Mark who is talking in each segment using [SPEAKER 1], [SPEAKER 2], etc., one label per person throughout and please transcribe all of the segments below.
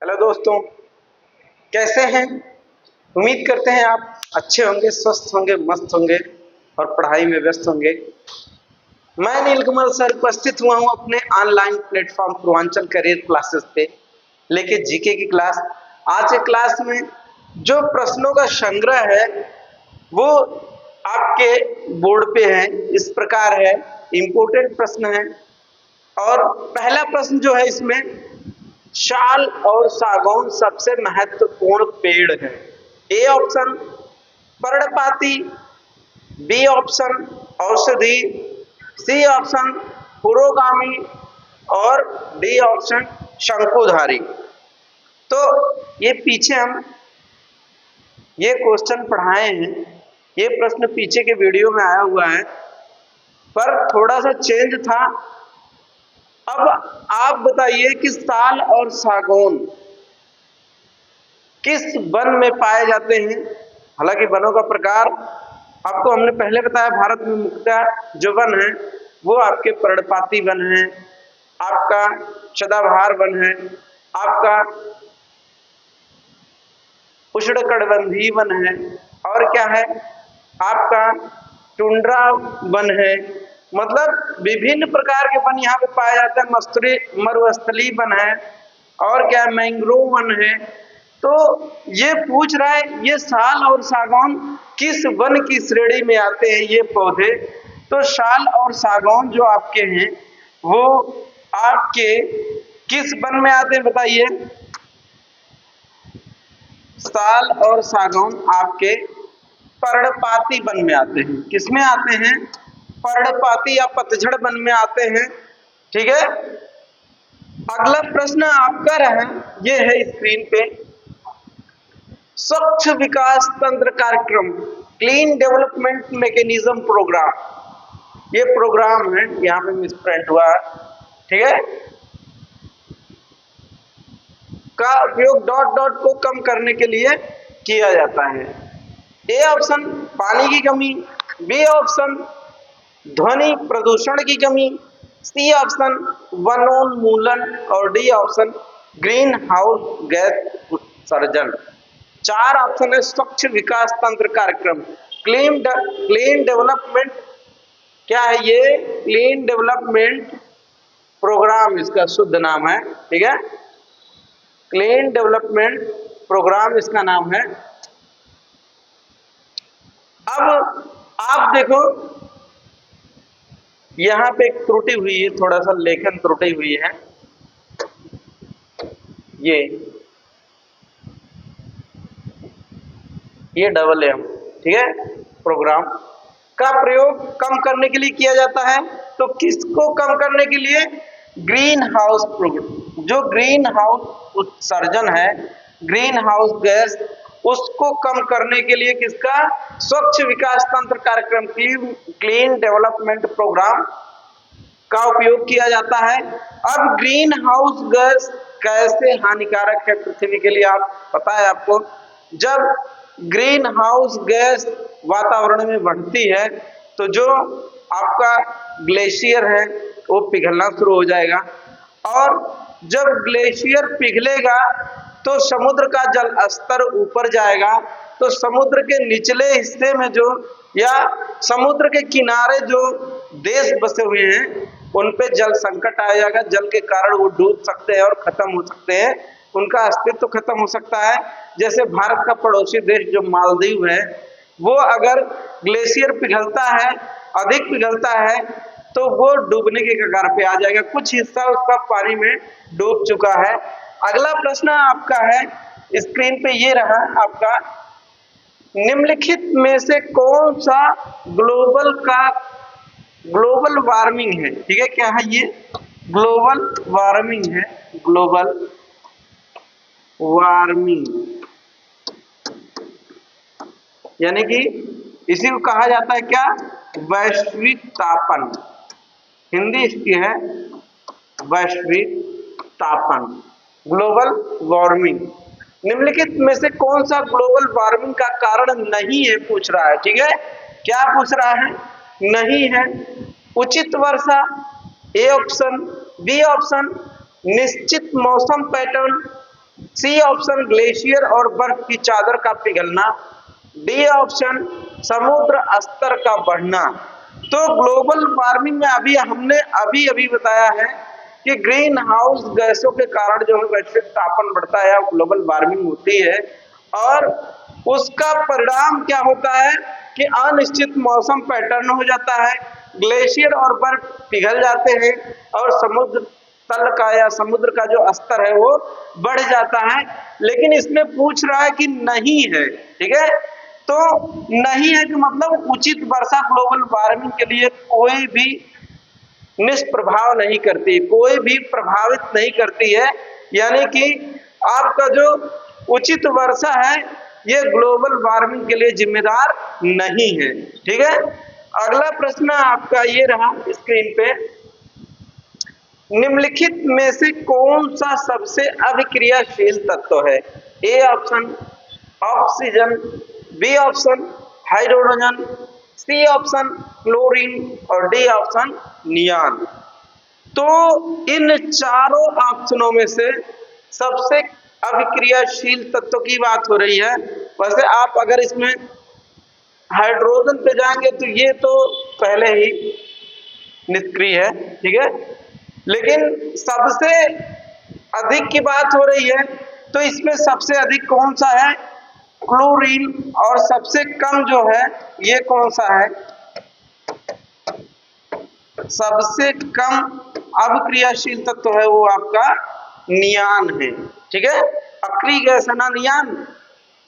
[SPEAKER 1] Hello दोस्तों, कैसे हैं? उम्मीद करते हैं आप अच्छे होंगे, स्वस्थ होंगे, मस्त होंगे और पढ़ाई में व्यस्त होंगे। मैं नीलकमल सर उपस्थित हुआ हूं अपने online platform Purvanchal career classes पे, लेके जीके की क्लास। आज के क्लास में जो प्रश्नों का संग्रह है वो आपके बोर्ड पे है। इस प्रकार है, इंपोर्टेंट प्रश्न है। और पहला प्रश्न जो है इसमें, शाल और सागौन सबसे महत्वपूर्ण पेड़ है। ए ऑप्शन पर्णपाती, बी ऑप्शन औषधि, सी ऑप्शन पुरोगामी और डी ऑप्शन शंकुधारी। तो ये पीछे हम ये क्वेश्चन पढ़ाए हैं, ये प्रश्न पीछे के वीडियो में आया हुआ है, पर थोड़ा सा चेंज था। अब आप बताइए कि साल और सागौन किस वन में पाए जाते हैं। हालांकि वनों का प्रकार आपको हमने पहले बताया, भारत में मुख्यतः जो वन है वो आपके पर्णपाती वन है, आपका सदाबहार वन है, आपका उष्णकटिबंधीय वन है, और क्या है आपका टुंड्रा वन है। मतलब विभिन्न प्रकार के वन यहाँ पे पाए जाते हैं। मरुस्थलीय वन है और क्या मैंग्रोव वन है। तो ये पूछ रहा है ये साल और सागौन किस वन की श्रेणी में आते हैं ये पौधे। तो साल और सागौन जो आपके हैं वो आपके किस वन में आते हैं बताइए। साल और सागौन आपके पर्णपाती वन में आते हैं। किसमें आते हैं? पर्णपाती या पतझड़ वन में आते हैं। ठीक है, अगला प्रश्न आपका रहा, ये है स्क्रीन पे, स्वच्छ विकास तंत्र कार्यक्रम, क्लीन डेवलपमेंट मैकेनिज्म प्रोग्राम। ये प्रोग्राम है, यहाँ पे मिसप्रिंट हुआ है, ठीक है, का उपयोग डॉट डॉट को कम करने के लिए किया जाता है। ए ऑप्शन पानी की कमी, बी ऑप्शन ध्वनि प्रदूषण की कमी, सी ऑप्शन वनोन्मूलन और D option green house gas उत्सर्जन। चार ऑप्शन है स्वच्छ विकास तंत्र कार्यक्रम। क्लीन डेवलपमेंट क्या है ये? क्लीन डेवलपमेंट प्रोग्राम इसका शुद्ध नाम है। ठीक है, क्लीन डेवलपमेंट प्रोग्राम इसका नाम है। अब आप देखो यहां पे एक त्रुटि हुई है, थोड़ा सा लेखन त्रुटि हुई है। ये डबल एम, ठीक है, प्रोग्राम का प्रयोग कम करने के लिए किया जाता है। तो किसको कम करने के लिए? ग्रीन हाउस प्रोग्राम, जो ग्रीन हाउस उत्सर्जन है, ग्रीन हाउस गैस, उसको कम करने के लिए किसका? स्वच्छ विकास तंत्र कार्यक्रम, क्लीन डेवलपमेंट प्रोग्राम का उपयोग किया जाता है। अब ग्रीन हाउस गैस कैसे हानिकारक है पृथ्वी के लिए, आप पता है आपको। जब ग्रीन हाउस गैस वातावरण में बढ़ती है तो जो आपका ग्लेशियर है वो पिघलना शुरू हो जाएगा, और जब ग्लेशियर पिघलेगा तो समुद्र का जल स्तर ऊपर जाएगा। तो समुद्र के निचले हिस्से में जो, या समुद्र के किनारे जो देश बसे हुए हैं उन पे जल संकट आ जाएगा। जल के कारण वो डूब सकते हैं और खत्म हो सकते हैं, उनका अस्तित्व खत्म हो सकता है। जैसे भारत का पड़ोसी देश जो मालदीव है, वो अगर ग्लेशियर पिघलता है, अधिक पिघलता है, तो वो डूबने के कगार पे आ जाएगा। कुछ हिस्सा उसका पानी में डूब चुका है। अगला प्रश्न आपका है, स्क्रीन पे ये रहा आपका, निम्नलिखित में से कौन सा ग्लोबल वार्मिंग है? ठीक है, क्या है ये? ग्लोबल वार्मिंग है। ग्लोबल वार्मिंग यानी कि इसी को कहा जाता है क्या? वैश्विक तापन। हिंदी इसकी है वैश्विक तापन, ग्लोबल वार्मिंग। निम्नलिखित में से कौन सा ग्लोबल वार्मिंग का कारण नहीं है पूछ रहा है। ठीक है, क्या पूछ रहा है? नहीं है। उचित वर्षा, ए ऑप्शन, बी ऑप्शन निश्चित मौसम पैटर्न, सी ऑप्शन ग्लेशियर और बर्फ की चादर का पिघलना, डी ऑप्शन समुद्र स्तर का बढ़ना। तो ग्लोबल वार्मिंग में हमने अभी बताया है कि ग्रीन हाउस गैसों के कारण जो है वैश्विक तापमान बढ़ता है, ग्लोबल वार्मिंग होती है, और उसका परिणाम क्या होता है कि अनिश्चित मौसम पैटर्न हो जाता है, ग्लेशियर और बर्फ पिघल जाते हैं और समुद्र तल का या समुद्र का जो स्तर है वो बढ़ जाता है। लेकिन इसमें पूछ रहा है कि नहीं है, ठीक है, तो नहीं है कि मतलब उचित वर्षा ग्लोबल वार्मिंग के लिए कोई भी निष्प्रभाव नहीं करती, कोई भी प्रभावित नहीं करती है, यानी कि आपका जो उचित वर्षा है ये ग्लोबल वार्मिंग के लिए जिम्मेदार नहीं है, ठीक है। अगला प्रश्न आपका ये रहा स्क्रीन पे, निम्नलिखित में से कौन सा सबसे अभिक्रियाशील तत्व है? A option oxygen, B option hydrogen, C option chlorine और डी ऑप्शन नियान। तो इन चारों ऑप्शनों में से सबसे अभिक्रियाशील तत्व की बात हो रही है। वैसे आप अगर इसमें हाइड्रोजन पे जाएंगे तो ये तो पहले ही निष्क्रिय है, ठीक है, लेकिन सबसे अधिक की बात हो रही है तो इसमें सबसे अधिक कौन सा है? क्लोरीन, और सबसे कम जो है ये कौन सा है? सबसे कम अभिक्रियाशील तत्व है वो आपका नियान है, ठीक है। अक्रिय गैस है ना नियान,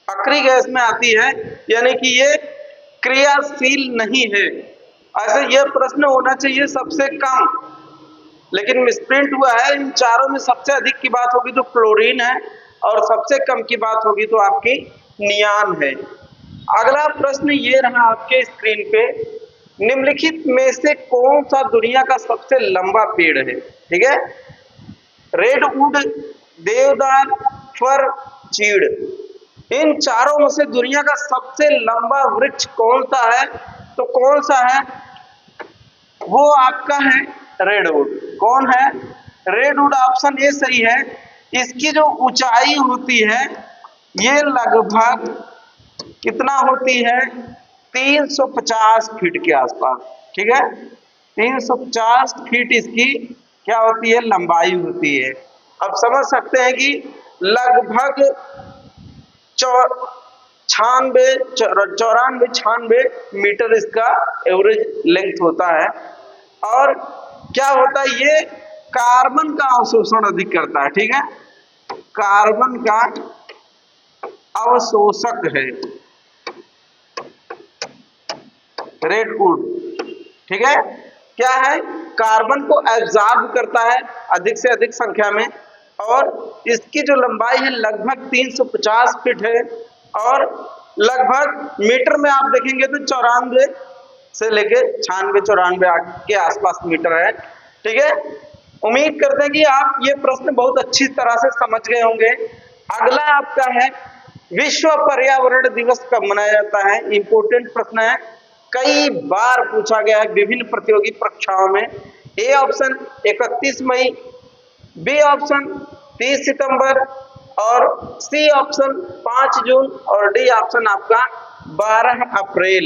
[SPEAKER 1] अक्रिय गैस में आती है, यानी कि ये क्रियाशील नहीं है। ऐसे यह प्रश्न होना चाहिए सबसे कम, लेकिन मिसप्रिंट हुआ है। इन चारों में सबसे अधिक की बात होगी तो क्लोरीन है और सबसे कम की बात होगी तो आपकी नियान है। अगला प्रश्न ये रहा आपके स्क्रीन पे, निम्नलिखित में से कौन सा दुनिया का सबसे लंबा पेड़ है? ठीक है, रेडवुड, देवदार, फर, चीड़, इन चारों में से दुनिया का सबसे लंबा वृक्ष कौन सा है? तो कौन सा है? वो आपका है रेडवुड। कौन है? रेडवुड, ऑप्शन ए सही है। इसकी जो ऊंचाई होती है ये लगभग कितना होती है? 350 फीट के आसपास, ठीक है, 350 फीट इसकी क्या होती है? लंबाई होती है। अब समझ सकते हैं कि लगभग 94 मीटर इसका एवरेज लेंथ होता है। और क्या होता है? ये कार्बन का अवशोषण अधिक करता है, ठीक है, कार्बन का अवशोषक है रेडवुड, ठीक है, क्या है? कार्बन को एब्जॉर्ब करता है अधिक से अधिक संख्या में, और इसकी जो लंबाई है लगभग 350 फीट है, और लगभग मीटर में आप देखेंगे तो 94 से लेके 96-94 के आसपास मीटर है, ठीक है। उम्मीद करते हैं कि आप ये प्रश्न बहुत अच्छी तरह से समझ गए होंगे। अगला आपका है, विश्व पर्यावरण दिवस कब मनाया जाता है? इंपोर्टेंट प्रश्न है, कई बार पूछा गया है विभिन्न प्रतियोगी परीक्षाओं में। ए ऑप्शन 31 मई, बी ऑप्शन 30 सितंबर, और सी ऑप्शन 5 जून, और डी ऑप्शन आपका 12 अप्रैल।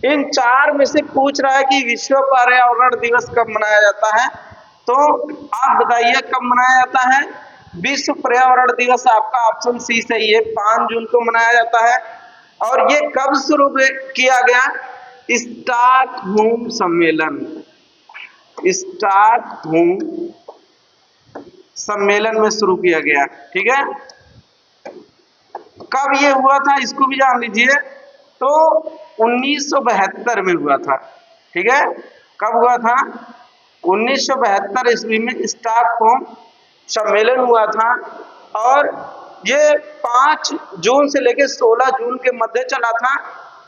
[SPEAKER 1] इन चार में से पूछ रहा है कि विश्व पर्यावरण दिवस कब मनाया जाता है, तो आप बताइए कब मनाया जाता है? विश्व पर्यावरण दिवस आपका ऑप्शन सी सही है, 5 जून को मनाया जाता है। और ये कब शुरू किया गया? स्टॉकहोम सम्मेलन, स्टॉकहोम सम्मेलन में शुरू किया गया, ठीक है। कब ये हुआ था इसको भी जान लीजिए, तो 1972 में हुआ था, ठीक है। कब हुआ था? 1972 ईस्वी में स्टॉकहोम सम्मेलन हुआ था, और ये 5 जून से लेकर 16 जून के मध्य चला था।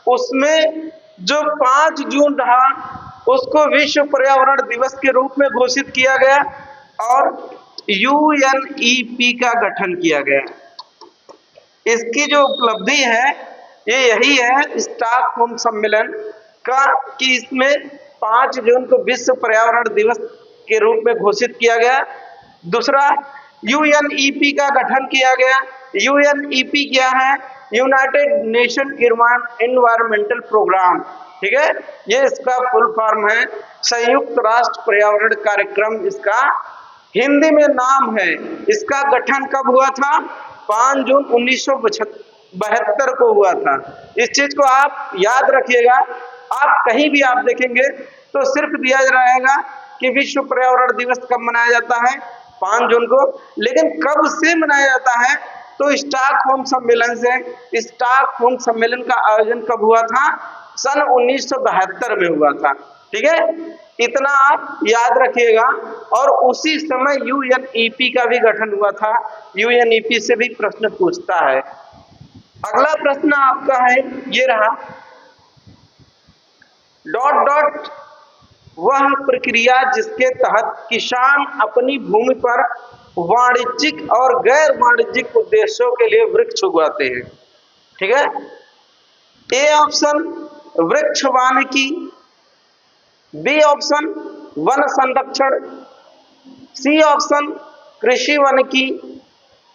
[SPEAKER 1] उसमें जो 5 जून रहा उसको विश्व पर्यावरण दिवस के रूप में घोषित किया गया और यूएनईपी का गठन किया गया। इसकी जो उपलब्धि है ये यही है स्टॉकहोम सम्मेलन का, कि इसमें 5 जून को विश्व पर्यावरण दिवस के रूप में घोषित किया गया। दूसरा, यूएनईपी का गठन किया गया। यूएनईपी क्या है? यूनाइटेड नेशन एनवायरमेंटल प्रोग्राम, ठीक है, ये इसका फुल फॉर्म है, संयुक्त राष्ट्र पर्यावरण कार्यक्रम इसका हिंदी में नाम है। इसका गठन कब हुआ था? 5 जून 1972 को हुआ था। इस चीज को आप याद रखिएगा। आप कहीं भी आप देखेंगे तो सिर्फ दिया रहेगा कि विश्व पर्यावरण दिवस कब मनाया जाता है? 5 जून को। लेकिन कब से मनाया जाता है? तो स्टॉकहोम सम्मेलन से। स्टॉकहोम सम्मेलन का आयोजन कब हुआ था? सन 1972 में हुआ था, ठीक है, इतना आप याद रखिएगा। और उसी समय यूएनईपी का भी गठन हुआ था। यूएनईपी से भी प्रश्न पूछता है। अगला प्रश्न आपका है, ये रहा, डॉट डॉट वह प्रक्रिया जिसके तहत किसान अपनी भूमि पर वाणिज्यिक और गैर वाणिज्यिक उद्देश्यों के लिए वृक्ष उगाते हैं, ठीक है। ए ऑप्शन वृक्ष वानिकी, बी ऑप्शन वन संरक्षण, सी ऑप्शन कृषि वानिकी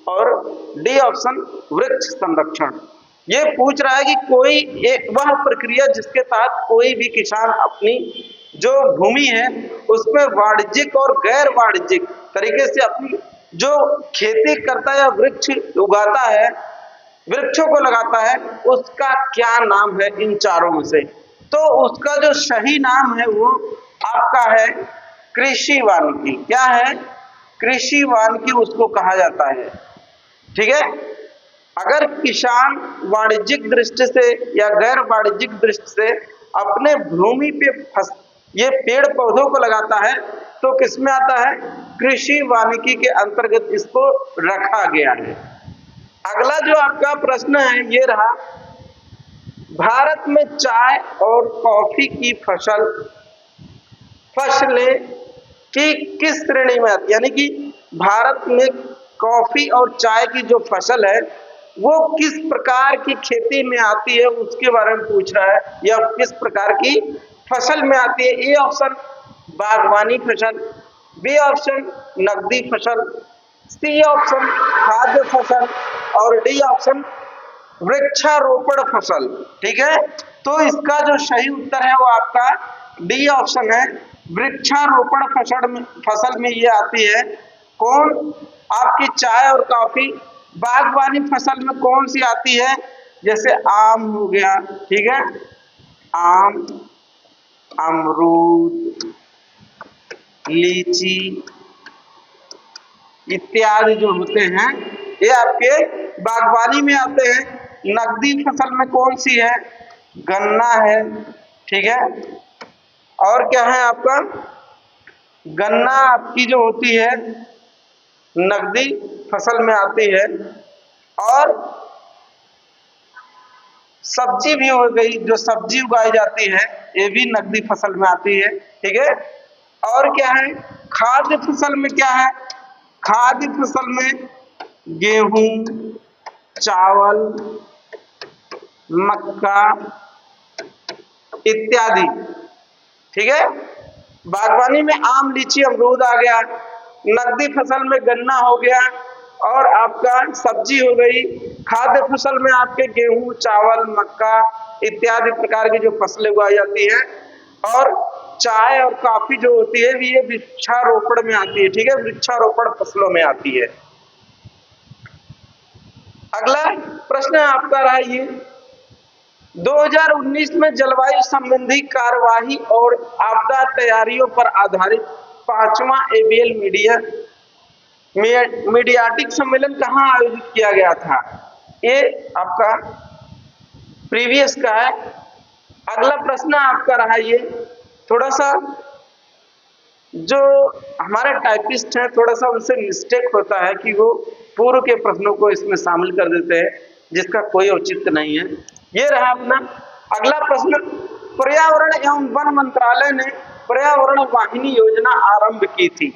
[SPEAKER 1] और डी ऑप्शन वृक्ष संरक्षण। ये पूछ रहा है कि कोई वह प्रक्रिया जिसके तहत कोई भी किसान अपनी जो भूमि है उसमें वाणिज्यिक और गैर वाणिज्यिक तरीके से अपनी जो खेती करता है या वृक्ष उगाता है, वृक्षों को लगाता है, उसका क्या नाम है इन चारों में से? तो उसका जो सही नाम है वो आपका है कृषि वानिकी। क्या है? कृषि वानिकी उसको कहा जाता है, ठीक है। अगर किसान वाणिज्यिक दृष्टि से या गैर वाणिज्यिक दृष्टि से अपने भूमि पे ये पेड़ पौधों को लगाता है तो किसमें आता है? कृषि वानिकी के अंतर्गत इसको रखा गया है। अगला जो आपका प्रश्न है ये रहा, भारत में चाय और कॉफी की फसलें की किस श्रेणी में आती है? यानी कि भारत में कॉफी और चाय की जो फसल है वो किस प्रकार की खेती में आती है उसके बारे में पूछ रहा है, या किस प्रकार की फसल में आती है। ए ऑप्शन बागवानी फसल, बी ऑप्शन नकदी फसल, सी ऑप्शन खाद्य फसल और डी ऑप्शन वृक्षारोपण फसल, ठीक है। तो इसका जो सही उत्तर है वो आपका डी ऑप्शन है, वृक्षारोपण फसल में ये आती है। कौन? आपकी चाय और कॉफी। बागवानी फसल में कौन सी आती है? जैसे आम हो गया, ठीक है, आम, अमरूद, लीची इत्यादि जो होते हैं ये आपके बागवानी में आते हैं। नकदी फसल में कौन सी है? गन्ना है, ठीक है, और क्या है आपका? गन्ना आपकी जो होती है नकदी फसल में आती है। और सब्जी भी हो गई, जो सब्जी उगाई जाती है ये भी नकदी फसल में आती है, ठीक है। और क्या है? खाद्य फसल में क्या है? खाद्य फसल में गेहूं, चावल, मक्का इत्यादि, ठीक है। बागवानी में आम, लीची, अमरूद आ गया। नकदी फसल में गन्ना हो गया और आपका सब्जी हो गई। खाद्य फसल में आपके गेहूं, चावल, मक्का इत्यादि प्रकार की जो फसलें उगाई जाती है। और चाय और कॉफी जो होती है ये वृक्षारोपण में आती है, ठीक है, वृक्षारोपण फसलों में आती है। अगला प्रश्न आपका रहा ये, 2019 में जलवायु संबंधी कार्यवाही और आपदा तैयारियों पर आधारित 5वां एबीएल मीडियाटिक सम्मेलन कहाँ आयोजित किया गया था? ये आपका प्रीवियस का है। अगला प्रश्न आपका रहा ये, थोड़ा सा जो हमारे टाइपिस्ट हैं थोड़ा सा उनसे मिस्टेक होता है कि वो पूर्व के प्रश्नों को इसमें शामिल कर देते हैं जिसका कोई औचित्य नहीं है। ये रहा अपना अगला प्रश्न, पर्यावरण एवं वन मंत्रालय ने पर्यावरण वाहिनी योजना आरंभ की थी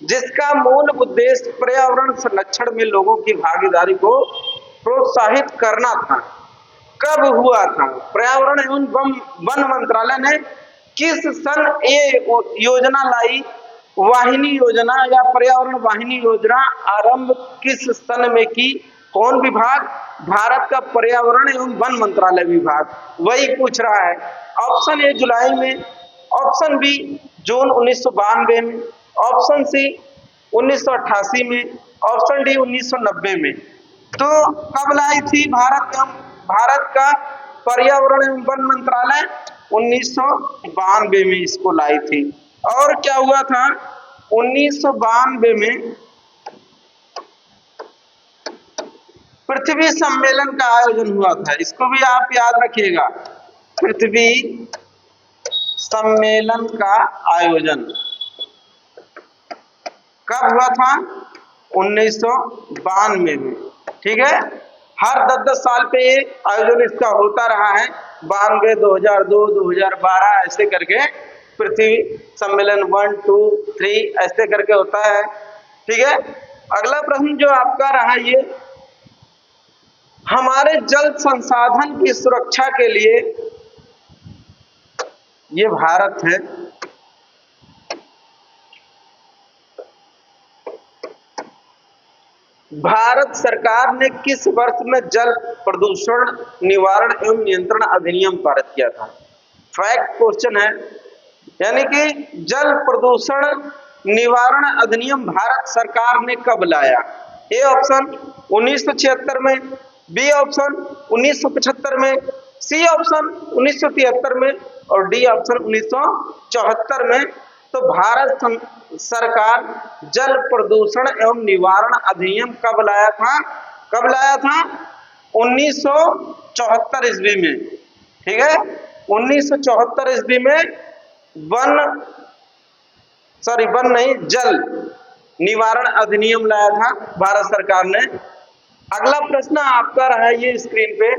[SPEAKER 1] जिसका मूल उद्देश्य पर्यावरण संरक्षण में लोगों की भागीदारी को प्रोत्साहित करना था। कब हुआ था? पर्यावरण एवं वन मंत्रालय ने किस सन ये योजना लाई वाहिनी योजना या पर्यावरण वाहिनी योजना आरंभ किस सन में की? कौन विभाग? भारत का पर्यावरण एवं वन मंत्रालय विभाग, वही पूछ रहा है। ऑप्शन ए जुलाई में, ऑप्शन बी जून 1992 में, ऑप्शन सी 1988 में, ऑप्शन डी 1990 में। तो कब लाई थी भारत का पर्यावरण एवं वन मंत्रालय? 1992 में इसको लाई थी। और क्या हुआ था 1992 में? पृथ्वी सम्मेलन का आयोजन हुआ था, इसको भी आप याद रखिएगा। पृथ्वी सम्मेलन का आयोजन कब हुआ था? 1992 में। ठीक है, हर 10-10 साल पे ये आयोजन इसका होता रहा है। 92, 2002, 2012 ऐसे करके पृथ्वी सम्मेलन 1, 2, 3 ऐसे करके होता है। ठीक है, अगला प्रश्न जो आपका रहा, ये हमारे जल संसाधन की सुरक्षा के लिए, ये भारत है, भारत सरकार ने किस वर्ष में जल प्रदूषण निवारण एवं नियंत्रण अधिनियम पारित किया था? फैक्ट क्वेश्चन है, यानी कि जल प्रदूषण निवारण अधिनियम भारत सरकार ने कब लाया? ए ऑप्शन 1976 में, बी ऑप्शन 1975 में, सी ऑप्शन 1973 में और डी ऑप्शन 1974 में। तो भारत सरकार जल प्रदूषण एवं निवारण अधिनियम कब लाया था? कब लाया था? 1974 ईस्वी में। ठीक है, 1974 ईस्वी में वन नहीं, जल निवारण अधिनियम लाया था भारत सरकार ने। अगला प्रश्न आपका रहा है ये स्क्रीन पे,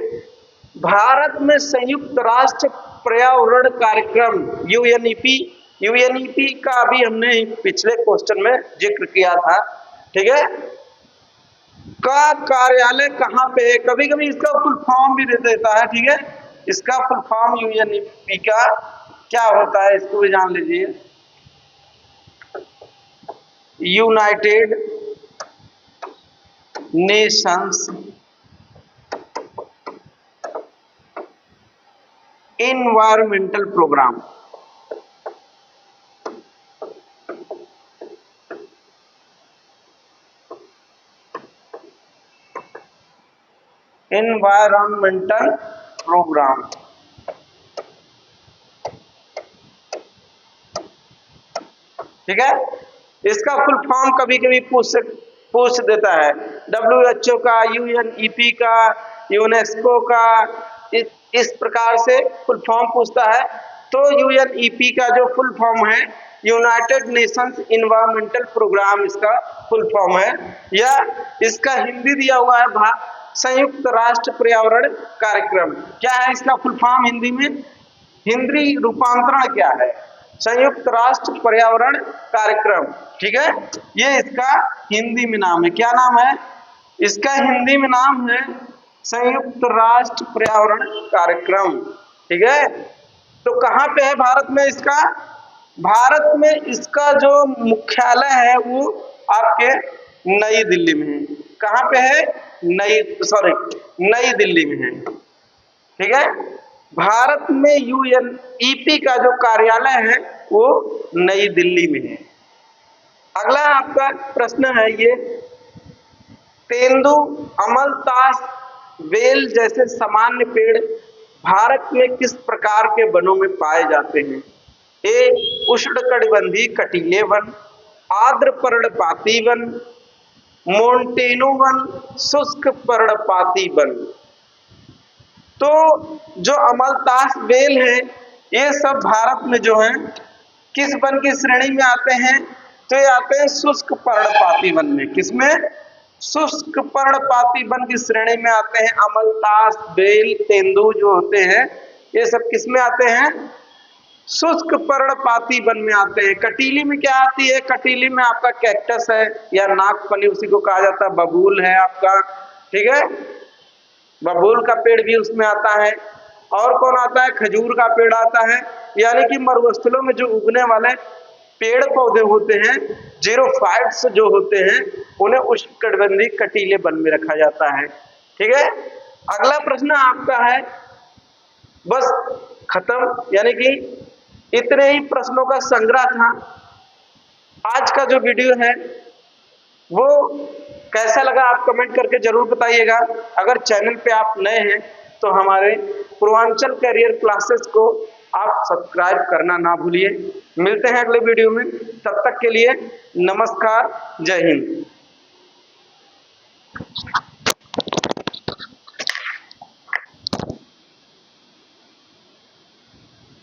[SPEAKER 1] भारत में संयुक्त राष्ट्र पर्यावरण कार्यक्रम यूएनईपी का अभी हमने पिछले क्वेश्चन में जिक्र किया था। ठीक है, का कार्यालय कहाँ पे है? कभी कभी इसका फुल फॉर्म भी दे देता है। ठीक है, इसका फुल फॉर्म यूएनईपी का क्या होता है, इसको भी जान लीजिए। United Nations environmental programme. Environmental programme, ठीक है, इसका फुल फॉर्म कभी कभी पूछ देता है। WHO का, यूएनईपी का, यूनेस्को का, इस प्रकार से फुल फॉर्म पूछता है। तो यूएनईपी का जो फुल फॉर्म है, यूनाइटेड नेशंस इन्वायरमेंटल प्रोग्राम इसका फुल फॉर्म है, या इसका हिंदी दिया हुआ है संयुक्त राष्ट्र पर्यावरण कार्यक्रम। क्या है इसका फुल फॉर्म हिंदी में? हिंदी रूपांतरण क्या है? संयुक्त राष्ट्र पर्यावरण कार्यक्रम। ठीक है, ये इसका हिंदी में नाम है। क्या नाम है इसका? हिंदी में नाम है संयुक्त राष्ट्र पर्यावरण कार्यक्रम। ठीक है, तो कहाँ पे है भारत में इसका? भारत में इसका जो मुख्यालय है वो आपके नई दिल्ली में है। कहाँ पे है? नई दिल्ली में है। ठीक है, भारत में यूएनईपी का जो कार्यालय है वो नई दिल्ली में है। अगला आपका प्रश्न है ये, तेंदु, अमलतास, बेल जैसे सामान्य पेड़ भारत में किस प्रकार के वनों में पाए जाते हैं? ए उष्णकटिबंधीय कटीले वन, आर्द्र पर्णपाती वन, मोंटेनो वन, शुष्क पर्णपाती वन। तो जो अमलतास, बेल है, ये सब भारत में जो है किस वन की श्रेणी में आते हैं? तो ये आते हैं शुष्क पर्णपाती वन में। किसमें? शुष्क पर्णपाती वन की श्रेणी में आते हैं। अमलतास, बेल, तेंदु जो होते हैं ये सब किसमें आते हैं? शुष्क पर्णपाती वन में आते हैं। कटीली में क्या आती है? कटीली में आपका कैक्टस है या नागफनी, उसी को कहा जाता है, बबूल है आपका। ठीक है, बबूल का पेड़ भी उसमें आता है। और कौन आता है? खजूर का पेड़ आता है। यानी कि मरुस्थलों में जो उगने वाले पेड़ पौधे होते हैं, जीरोफाइट्स जो होते हैं, उन्हें उष्णकटिबंधीय कटीले वन में रखा जाता है। ठीक है, अगला प्रश्न आपका है, बस खत्म, यानी कि इतने ही प्रश्नों का संग्रह था। आज का जो वीडियो है वो कैसा लगा आप कमेंट करके जरूर बताइएगा। अगर चैनल पे आप नए हैं तो हमारे पूर्वांचल कैरियर क्लासेस को आप सब्सक्राइब करना ना भूलिए। मिलते हैं अगले वीडियो में, तब तक के लिए नमस्कार, जय हिंद।